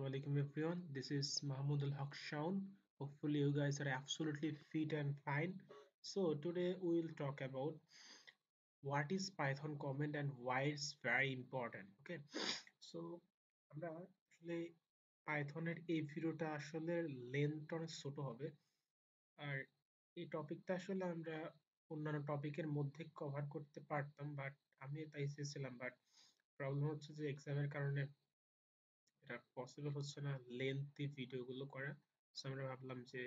Assalamualaikum everyone. This is Mahmoud Al Haq Shaun. Hopefully you guys are absolutely fit and fine. So today we will talk about what is Python comment and why it's very important. Okay. So আমরা আসলে পাইথনের এই ভিডিওটা আসলে length অনেক ছোট হবে আর এই টপিকটা আসলে আমরা অন্যান্য টপিকের মধ্যে কভার করতে পারতাম বাট আমি তাই চেয়েছিলাম বাট প্রবলেম হচ্ছে যে এক্সামের কারণে এটা পসিবল হচ্ছে না লেন্থি ভিডিও গুলো করা। সো আমরা ভাবলাম যে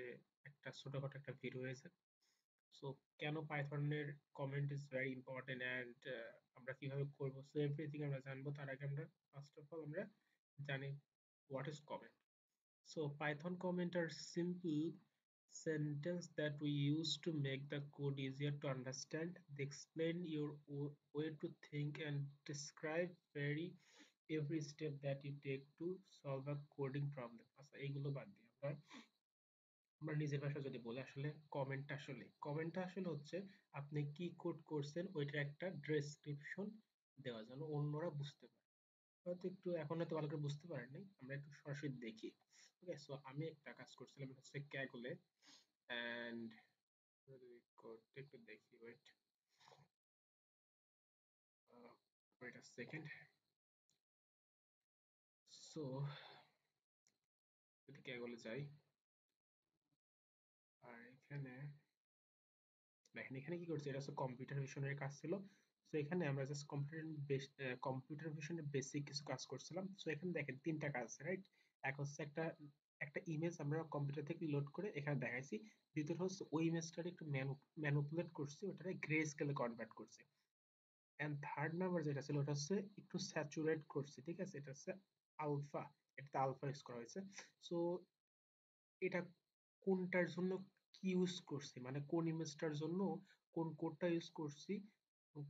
একটা ছোটখাটো একটা ভিডিও হয়েছে। সো কেন পাইথনের comment is very important and আমরা কিভাবে করবো, সো এভরিথিং আমরা জানবো। তার আগে আমরা ফার্স্ট অফ অল আমরা জানি what is comment. So Python comment are simple sentence that we use to make the code easier to understand. They explain your way to think and describe every step that you take to solve a coding problem. আচ্ছা এইগুলো বাদ দিয়ে আমরা আমরা নিজের ভাষা যদি বলি আসলে কমেন্টটা আসলে হচ্ছে আপনি কি কোড করছেন ওইটার একটা ডেসক্রিপশন দেওয়া যেন অন্যরা বুঝতে পারে। হয়তো একটু এখন হয়তো ভালো করে বুঝতে পারেন নাই, আমরা একটু সরাসরি দেখি। ওকে, সো আমি একটা কাজ করছিলাম, এটা হচ্ছে ক্যাগুলে এন্ড কোডটা একটু দেখি। Wait a second. সো যদি ক্যাগুলে যাই আর এখানে দেখেন এখানে কি করছে, এটা হচ্ছে কম্পিউটার ভিশনের কাজ ছিল। সো এখানে আমরা জাস্ট কম্পিউটার ভিশনের বেসিক কিছু কাজ করছিলাম। সো এখানে দেখেন তিনটা কাজ আছে, রাইট? এক হচ্ছে একটা একটা ইমেজ আমরা কম্পিউটার থেকে লোড করে এখানে দেখাইছি। দ্বিতীয় হচ্ছে ওই ইমেজটাকে একটু ম্যানুপুলেট করছি, ওটাকে গ্রে স্কেলে কনভার্ট করছি। এন্ড থার্ড নাম্বার যেটা ছিল ওটা হচ্ছে একটু স্যাচুরেট করছি, ঠিক আছে? এটা হচ্ছে আলফা, এটাতে আলফা ইউজ করা হয়েছে। সো এটা কোনটার জন্য কি ইউজ করছি, মানে কোন ইমেজটার জন্য কোন কোডটা ইউজ করছি,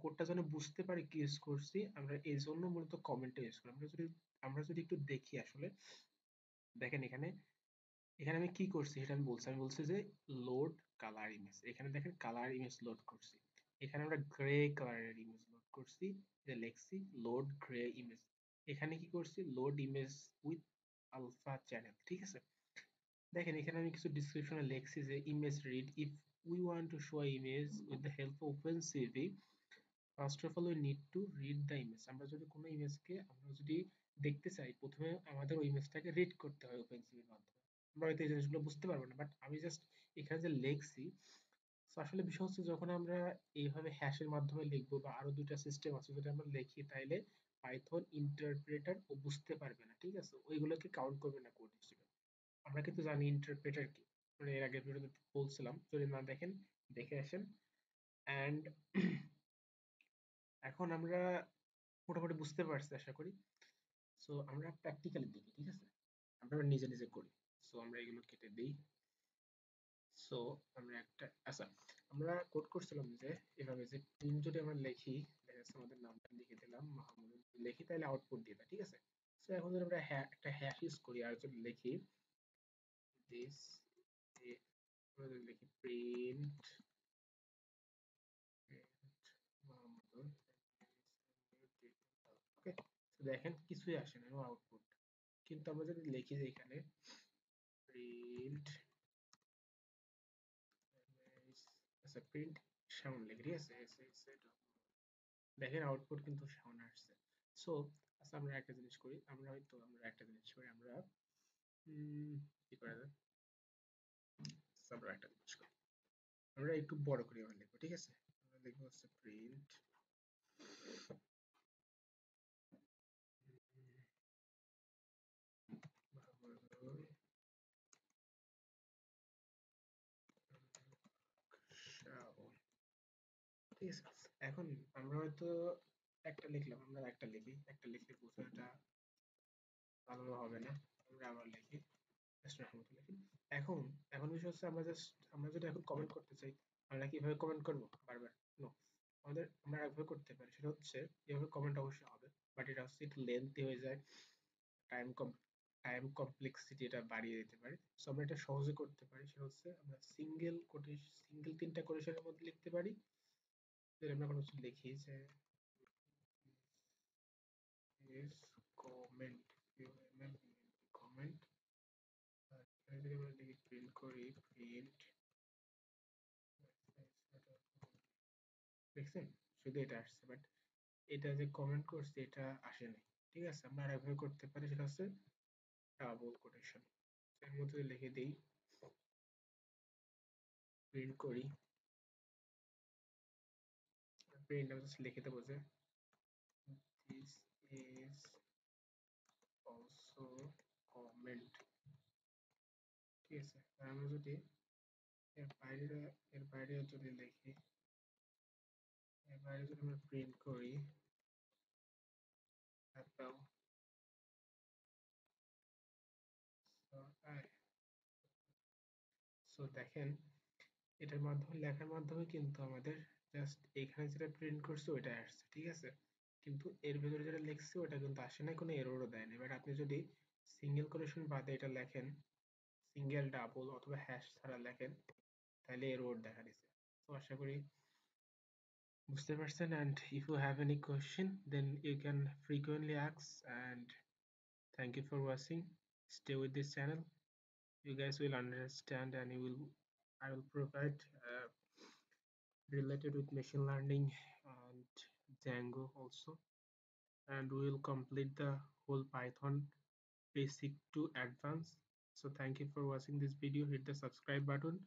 কোডটা যেন বুঝতে পারি কি ইউজ করছি, আমরা এই জন্য মূলত কমেন্টটা ইউজ করি। আমরা যদি একটু দেখি আসলে দেখেন এখানে এখানে আমি কি করছি সেটা আমি বলছি যে লোড কালার ইমেজ। এখানে দেখেন কালার ইমেজ লোড করছি, এখানে আমরা গ্রে কালারের ইমেজ লোড করছি, যে লিখছি লোড গ্রে ইমেজ। এখানে কি করছি, load image with alpha channel, ঠিক আছে? দেখেন এখানে আমি কিছু ডিসক্রিপশনে লিখছি যে image read if we want to show image with the help of OpenCV first of all we need to read the image. আমরা যদি কোনো ইমেজকে আমরা যদি দেখতে চাই প্রথমে আমাদের ওই ইমেজটাকে রিড করতে হয় ওপেনসিভির মাধ্যমে। আমরা হয়তো এই জিনিসগুলো বুঝতে পারবো না বাট আমি জাস্ট এখানে যে লিখছি। তো আসলে বিষয় হচ্ছে যখন আমরা এইভাবে হ্যাশের মাধ্যমে লিখবো বা আরো দুইটা সিস্টেম আছে যদি আমরা লিখি তাইলে পাইথন ইন্টারপ্রেটার ও বুঝতে পারবে না, ঠিক আছে? ওইগুলোকে কাউন্ট করবে না কোড হিসেবে। আমরা কিন্তু জানি ইন্টারপ্রেটার কি, মানে এর আগের ভিডিওতে বলছিলাম, যদি না দেখেন দেখে আসেন। অ্যান্ড এখন আমরা মোটামুটি বুঝতে পারছি আশা করি। সো আমরা প্র্যাকটিক্যালি দেখি, ঠিক আছে? আমরা নিজে নিজে করি। সো আমরা এগুলো কেটে দিই। সো আমরা একটা আচ্ছা আমরা কোড করছিলাম যে এভাবে যে প্রিন্ট যদি আমরা লিখি, দেখা যাচ্ছে আমাদের নামটা লিখে দিলাম মাহমুদ, লিখি তাহলে আউটপুট দিবে, ঠিক আছে? সো এখন যদি আমরা একটা হ্যাশ ইউজ করি আর যদি লিখি দিস, লিখি প্রিন্ট মাহমুদ, ওকে। তো দেখেন কিছুই আসে না, আউটপুট। কিন্তু আমরা যদি লিখি যে এখানে প্রিন্ট, আচ্ছা প্রিন্ট সাউন্ড লিখি, ঠিক আছে? দেখেন আউটপুট কিন্তু সাউন্ড আসছে। সো আচ্ছা আমরা একটা জিনিস করি, আমরা কি করা যায়, আচ্ছা, আমরা একটা জিনিস করি, আমরা একটু বড় করে আমরা লিখবো, ঠিক আছে? আমরা লিখবো হচ্ছে প্রিন্ট ঠিক আছে। এখন আমরা হয়তো একটা লিখলাম, আমরা একটা লিখি, একটা লিখলে বোঝাটা ভালো হবে না। আমরা আবার লিখি, লিখি। এখন এখন বিষয় হচ্ছে আমরা যদি এখন কমেন্ট করতে চাই, আমরা কিভাবে কমেন্ট করবো বারবার? নো, আমরা একভাবে করতে পারি, সেটা হচ্ছে এভাবে কমেন্ট অবশ্যই হবে বাট এটা হচ্ছে একটু লেন্থি হয়ে যায়, টাইম কম টাইম কমপ্লেক্সিটি এটা বাড়িয়ে দিতে পারে। সো আমরা এটা সহজে করতে পারি, সেটা হচ্ছে আমরা সিঙ্গেল তিনটা কোটেশনের মধ্যে লিখতে পারি। যদি আমরা কোনো কিছু লিখি যে is comment, comment প্রিন্ট করি প্রিন্ট দেখছেন শুধু এটা আসছে বাট এটা যে কমেন্ট করছে এটা আসে নাই ঠিক আছে আমরা আরেকভাবে করতে পারি সেটা হচ্ছে ডাবল কোটেশন এর মধ্যে লিখে দিই প্রিন্ট করি প্রিন্ট আমি জাস্ট লিখে দেবো যে this is also comment ঠিক আছে আর আমরা যদি এর বাইরে যদি লিখি এর বাইরে যদি আমরা প্রিন্ট করি apple সো দেখেন এটার মাধ্যমে লেখার মাধ্যমে কিন্তু আমাদের জাস্ট এখানে যেটা প্রিন্ট করছে ওইটা আসছে ঠিক আছে কিন্তু এর ভিতরে যেটা লিখছে ওটা কিন্তু আসে না কোনো এররও দেয় না এবার আপনি যদি সিঙ্গেল কোটেশন বাদে এটা লেখেন সিঙ্গেল ডাবল অথবা হ্যাশ ছাড়া লেখেন তাহলে এরর দেখা দিছে তো আশা করি বুঝতে পারছেন and if you have any question then you can frequently ask and thank you for watching stay with this channel you guys will understand and I will provide related with machine learning and Django also and we will complete the whole Python basic to advanced so thank you for watching this video hit the subscribe button